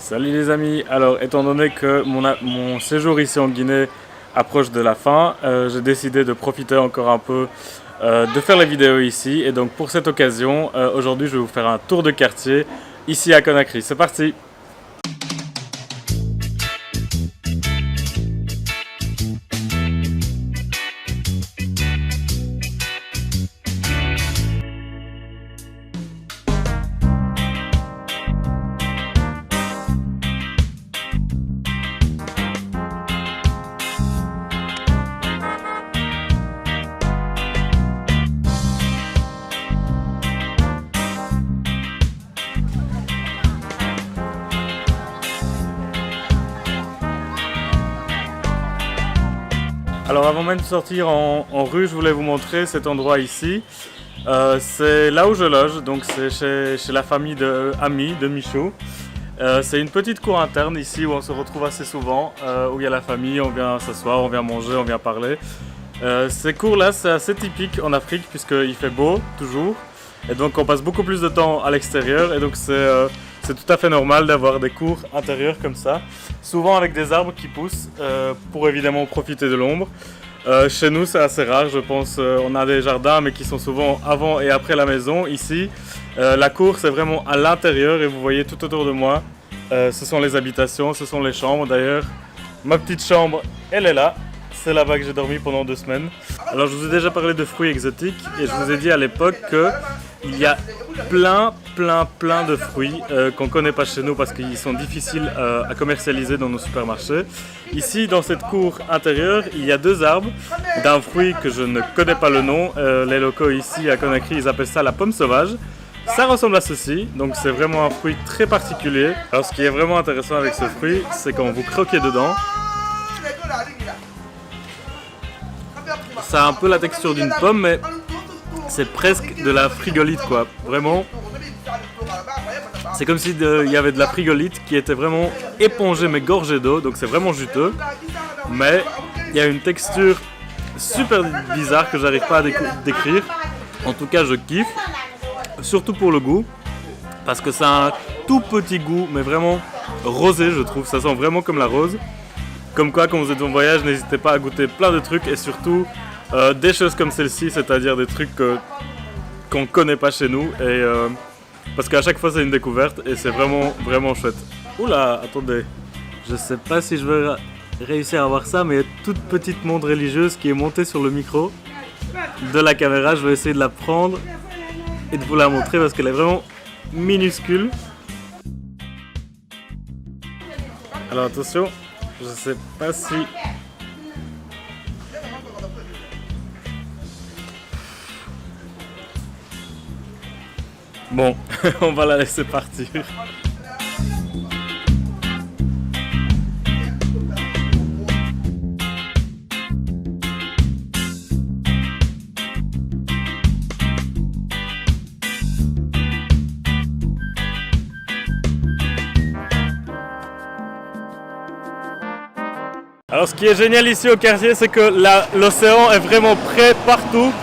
Salut les amis, alors étant donné que mon séjour ici en Guinée approche de la fin, j'ai décidé de profiter encore un peu de faire les vidéos ici et donc pour cette occasion, aujourd'hui je vais vous faire un tour de quartier ici à Conakry, c'est parti! Alors avant même de sortir en rue, je voulais vous montrer cet endroit ici. C'est là où je loge, donc c'est chez la famille de Ami, de Michaud. C'est une petite cour interne ici où on se retrouve assez souvent, où il y a la famille, on vient s'asseoir, on vient manger, on vient parler. Ces cours-là, c'est assez typique en Afrique puisqu'il fait beau, toujours. Et donc on passe beaucoup plus de temps à l'extérieur et donc c'est tout à fait normal d'avoir des cours intérieurs comme ça, souvent avec des arbres qui poussent pour évidemment profiter de l'ombre. Chez nous c'est assez rare, je pense, on a des jardins mais qui sont souvent avant et après la maison. Ici, la cour c'est vraiment à l'intérieur et vous voyez tout autour de moi, ce sont les habitations, ce sont les chambres. D'ailleurs, ma petite chambre, elle est là. C'est là-bas que j'ai dormi pendant 2 semaines. Alors je vous ai déjà parlé de fruits exotiques et je vous ai dit à l'époque qu'il y a plein de fruits qu'on ne connaît pas chez nous parce qu'ils sont difficiles à commercialiser dans nos supermarchés. Ici, dans cette cour intérieure, il y a 2 arbres d'un fruit que je ne connais pas le nom. Les locaux ici à Conakry, ils appellent ça la pomme sauvage. Ça ressemble à ceci, donc c'est vraiment un fruit très particulier. Alors ce qui est vraiment intéressant avec ce fruit, c'est quand vous croquez dedans, ça a un peu la texture d'une pomme, mais c'est presque de la frigolite quoi. Vraiment, c'est comme si il y avait de la frigolite qui était vraiment épongée mais gorgée d'eau, donc c'est vraiment juteux. Mais il y a une texture super bizarre que j'arrive pas à décrire. En tout cas, je kiffe, surtout pour le goût, parce que ça a un tout petit goût, mais vraiment rosé je trouve. Ça sent vraiment comme la rose. Comme quoi, quand vous êtes en voyage, n'hésitez pas à goûter plein de trucs et surtout des choses comme celle-ci, c'est-à-dire des trucs qu'on ne connaît pas chez nous. Et, parce qu'à chaque fois, c'est une découverte et c'est vraiment chouette. Oula, attendez, je sais pas si je vais réussir à voir ça, mais il y a une toute petite montre religieuse qui est montée sur le micro de la caméra. Je vais essayer de la prendre et de vous la montrer parce qu'elle est vraiment minuscule. Alors attention. Je sais pas si... Bon, on va la laisser partir. Alors ce qui est génial ici au quartier, c'est que l'océan est vraiment près partout.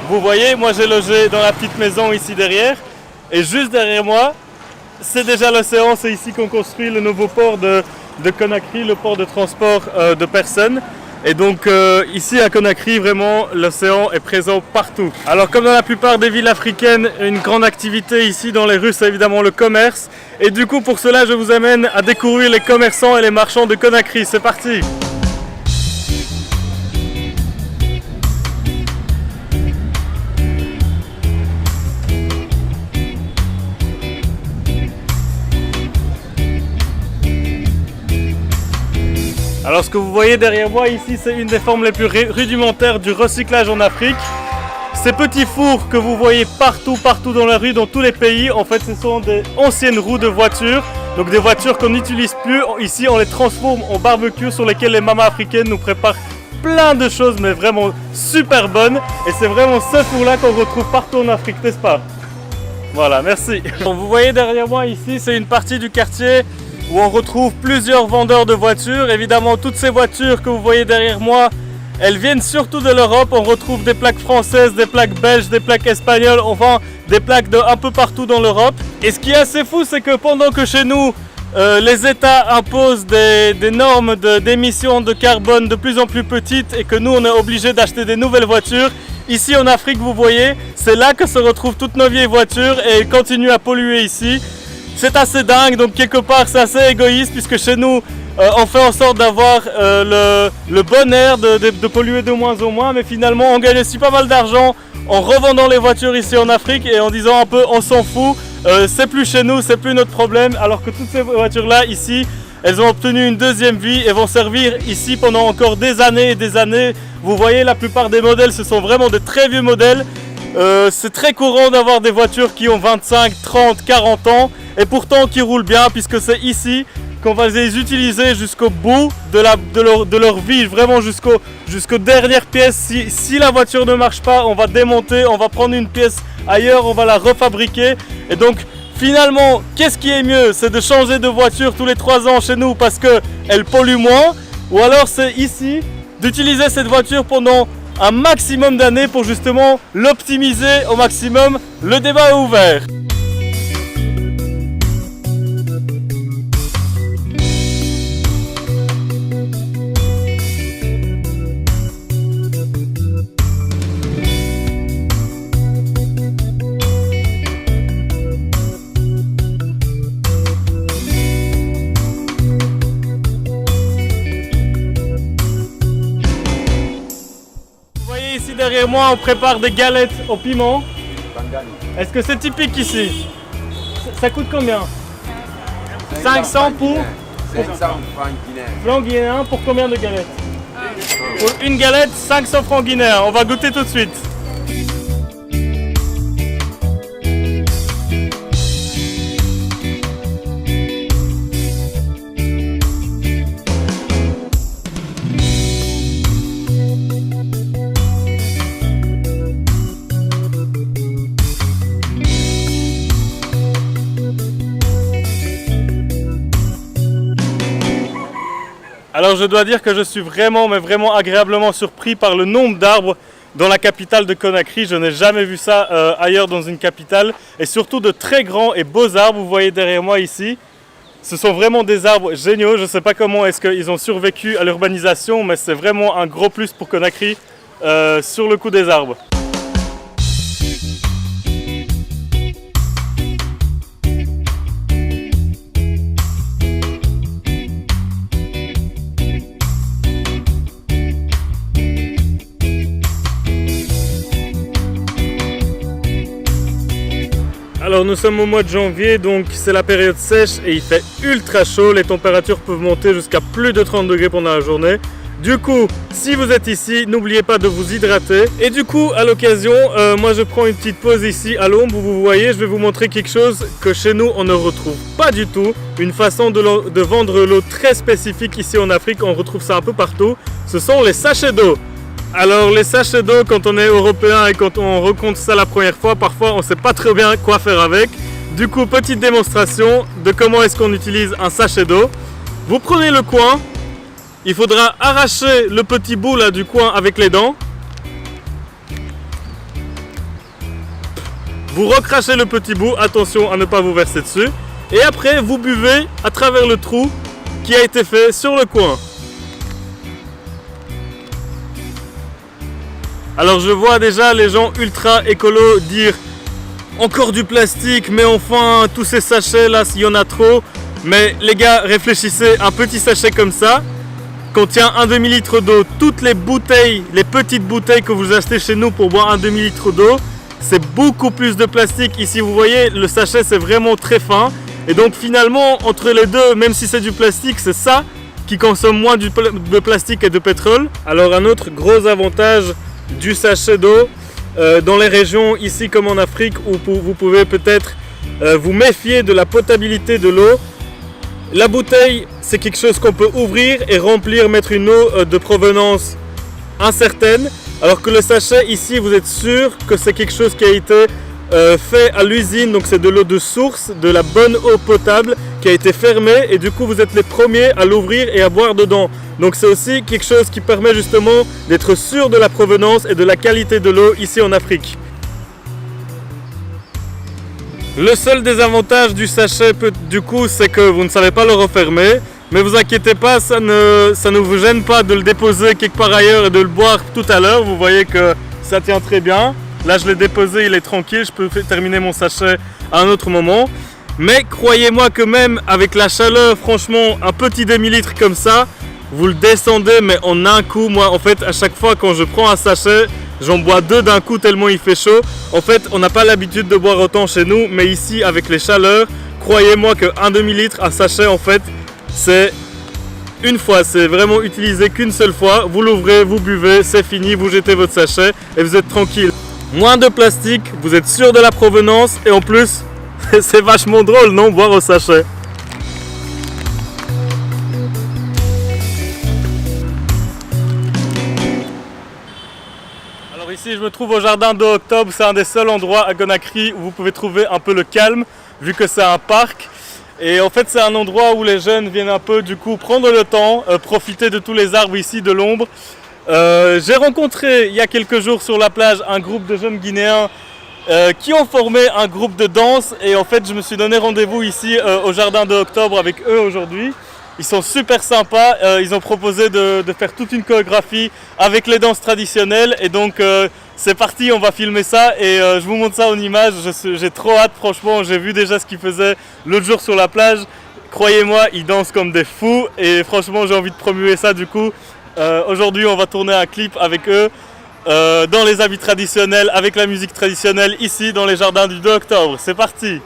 Vous voyez, moi j'ai logé dans la petite maison ici derrière. Et juste derrière moi, c'est déjà l'océan. C'est ici qu'on construit le nouveau port de Conakry, le port de transport de personnes. Et donc ici à Conakry, vraiment, l'océan est présent partout. Alors comme dans la plupart des villes africaines, une grande activité ici dans les rues, c'est évidemment le commerce. Et du coup, pour cela, je vous amène à découvrir les commerçants et les marchands de Conakry. C'est parti! Alors ce que vous voyez derrière moi ici, c'est une des formes les plus rudimentaires du recyclage en Afrique. Ces petits fours que vous voyez partout dans la rue, dans tous les pays, en fait ce sont des anciennes roues de voitures. Donc des voitures qu'on n'utilise plus. Ici on les transforme en barbecue sur lesquels les mamas africaines nous préparent plein de choses mais vraiment super bonnes. Et c'est vraiment ce four là qu'on retrouve partout en Afrique, n'est-ce pas? Voilà, merci. Donc, vous voyez derrière moi ici, c'est une partie du quartier où on retrouve plusieurs vendeurs de voitures. Évidemment, toutes ces voitures que vous voyez derrière moi, elles viennent surtout de l'Europe. On retrouve des plaques françaises, des plaques belges, des plaques espagnoles, enfin des plaques de un peu partout dans l'Europe. Et ce qui est assez fou, c'est que pendant que chez nous, les États imposent des normes d'émissions de carbone de plus en plus petites et que nous on est obligé d'acheter des nouvelles voitures. Ici en Afrique, vous voyez, c'est là que se retrouvent toutes nos vieilles voitures et elles continuent à polluer ici. C'est assez dingue, donc quelque part c'est assez égoïste puisque chez nous on fait en sorte d'avoir le bon air, de polluer de moins en moins, mais finalement on gagne aussi pas mal d'argent en revendant les voitures ici en Afrique et en disant un peu on s'en fout. C'est plus chez nous, c'est plus notre problème, alors que toutes ces voitures-là, ici, elles ont obtenu une deuxième vie et vont servir ici pendant encore des années et des années. Vous voyez, la plupart des modèles, ce sont vraiment de très vieux modèles. C'est très courant d'avoir des voitures qui ont 25, 30, 40 ans et pourtant qui roulent bien, puisque c'est ici qu'on va les utiliser jusqu'au bout de leur vie, vraiment jusqu'aux dernières pièces. Si la voiture ne marche pas, on va démonter, on va prendre une pièce ailleurs, on va la refabriquer. Et donc finalement, qu'est-ce qui est mieux? C'est de changer de voiture tous les 3 ans chez nous parce qu'elle pollue moins, ou alors c'est ici d'utiliser cette voiture pendant un maximum d'années pour justement l'optimiser au maximum. Le débat est ouvert. Ici derrière moi, on prépare des galettes au piment. Est-ce que c'est typique ici? Ça coûte combien? 500 pour 500 francs guinéens. Pour combien de galettes? Pour une galette, 500 francs guinéens. On va goûter tout de suite. Alors je dois dire que je suis vraiment agréablement surpris par le nombre d'arbres dans la capitale de Conakry. Je n'ai jamais vu ça ailleurs dans une capitale, et surtout de très grands et beaux arbres. Vous voyez derrière moi ici, ce sont vraiment des arbres géniaux. Je ne sais pas comment est-ce qu'ils ont survécu à l'urbanisation, mais c'est vraiment un gros plus pour Conakry sur le coup des arbres. Alors nous sommes au mois de janvier, donc c'est la période sèche et il fait ultra chaud. Les températures peuvent monter jusqu'à plus de 30 degrés pendant la journée. Du coup, si vous êtes ici, n'oubliez pas de vous hydrater. Et du coup, à l'occasion, moi je prends une petite pause ici à l'ombre où vous voyez, je vais vous montrer quelque chose que chez nous on ne retrouve pas du tout. Une façon de vendre l'eau très spécifique ici en Afrique, on retrouve ça un peu partout. Ce sont les sachets d'eau. Alors les sachets d'eau, quand on est européen et quand on rencontre ça la première fois, parfois on ne sait pas très bien quoi faire avec. Du coup, petite démonstration de comment est-ce qu'on utilise un sachet d'eau. Vous prenez le coin, il faudra arracher le petit bout là du coin avec les dents. Vous recrachez le petit bout, attention à ne pas vous verser dessus. Et après, vous buvez à travers le trou qui a été fait sur le coin. Alors je vois déjà les gens ultra écolos dire encore du plastique, mais enfin tous ces sachets là, s'il y en a trop. Mais les gars, réfléchissez, un petit sachet comme ça contient un demi-litre d'eau. Toutes les bouteilles, les petites bouteilles que vous achetez chez nous pour boire un demi-litre d'eau, c'est beaucoup plus de plastique. Ici vous voyez, le sachet c'est vraiment très fin. Et donc finalement, entre les deux, même si c'est du plastique, c'est ça qui consomme moins de plastique et de pétrole. Alors un autre gros avantage du sachet d'eau dans les régions ici comme en Afrique où vous pouvez peut-être vous méfier de la potabilité de l'eau. La bouteille, c'est quelque chose qu'on peut ouvrir et remplir, mettre une eau de provenance incertaine, alors que le sachet ici, vous êtes sûr que c'est quelque chose qui a été fait à l'usine, donc c'est de l'eau de source, de la bonne eau potable qui a été fermée, et du coup vous êtes les premiers à l'ouvrir et à boire dedans. Donc c'est aussi quelque chose qui permet justement d'être sûr de la provenance et de la qualité de l'eau ici en Afrique. Le seul désavantage du sachet, du coup, c'est que vous ne savez pas le refermer. Mais vous inquiétez pas, ça ne vous gêne pas de le déposer quelque part ailleurs et de le boire tout à l'heure. Vous voyez que ça tient très bien. Là, je l'ai déposé, il est tranquille. Je peux terminer mon sachet à un autre moment. Mais croyez-moi que même avec la chaleur, franchement, un petit demi-litre comme ça, vous le descendez, mais en un coup. Moi, en fait, à chaque fois quand je prends un sachet, j'en bois 2 d'un coup tellement il fait chaud. En fait, on n'a pas l'habitude de boire autant chez nous, mais ici, avec les chaleurs, croyez-moi qu'un demi-litre, un sachet, en fait, c'est une fois, c'est vraiment utilisé qu'une seule fois. Vous l'ouvrez, vous buvez, c'est fini, vous jetez votre sachet et vous êtes tranquille. Moins de plastique, vous êtes sûr de la provenance et en plus, c'est vachement drôle, non, boire au sachet. Alors ici, je me trouve au jardin de Octobre. C'est un des seuls endroits à Conakry où vous pouvez trouver un peu le calme, vu que c'est un parc. Et en fait, c'est un endroit où les jeunes viennent un peu, du coup, prendre le temps, profiter de tous les arbres ici, de l'ombre. J'ai rencontré il y a quelques jours sur la plage un groupe de jeunes Guinéens qui ont formé un groupe de danse. Et en fait, je me suis donné rendez-vous ici au jardin de Octobre avec eux aujourd'hui. Ils sont super sympas. Ils ont proposé de faire toute une chorégraphie avec les danses traditionnelles. Et donc, c'est parti, on va filmer ça et je vous montre ça en image. J'ai trop hâte, franchement. J'ai vu déjà ce qu'ils faisaient l'autre jour sur la plage. Croyez-moi, ils dansent comme des fous et franchement, j'ai envie de promuer ça du coup. Aujourd'hui, on va tourner un clip avec eux dans les habits traditionnels, avec la musique traditionnelle ici dans les jardins du 2 octobre. C'est parti!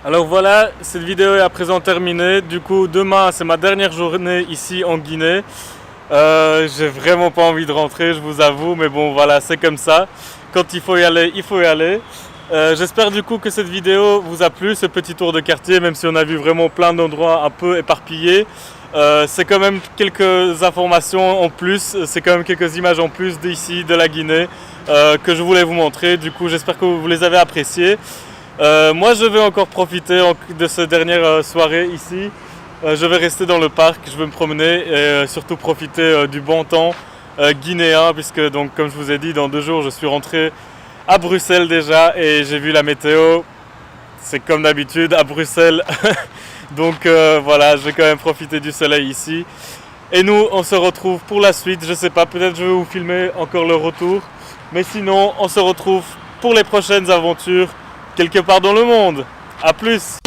Alors voilà, cette vidéo est à présent terminée. Du coup, demain, c'est ma dernière journée ici en Guinée. J'ai vraiment pas envie de rentrer, je vous avoue, mais bon, voilà, c'est comme ça. Quand il faut y aller, il faut y aller. J'espère du coup que cette vidéo vous a plu, ce petit tour de quartier, même si on a vu vraiment plein d'endroits un peu éparpillés. C'est quand même quelques informations en plus, c'est quand même quelques images en plus d'ici, de la Guinée, que je voulais vous montrer. Du coup, j'espère que vous les avez appréciées. Moi, je vais encore profiter de cette dernière soirée ici. Je vais rester dans le parc, je vais me promener et surtout profiter du bon temps guinéen, puisque donc, comme je vous ai dit, dans 2 jours, je suis rentré à Bruxelles déjà et j'ai vu la météo. C'est comme d'habitude à Bruxelles. Donc voilà, je vais quand même profiter du soleil ici. Et nous, on se retrouve pour la suite. Je sais pas, peut-être je vais vous filmer encore le retour. Mais sinon, on se retrouve pour les prochaines aventures quelque part dans le monde. A plus!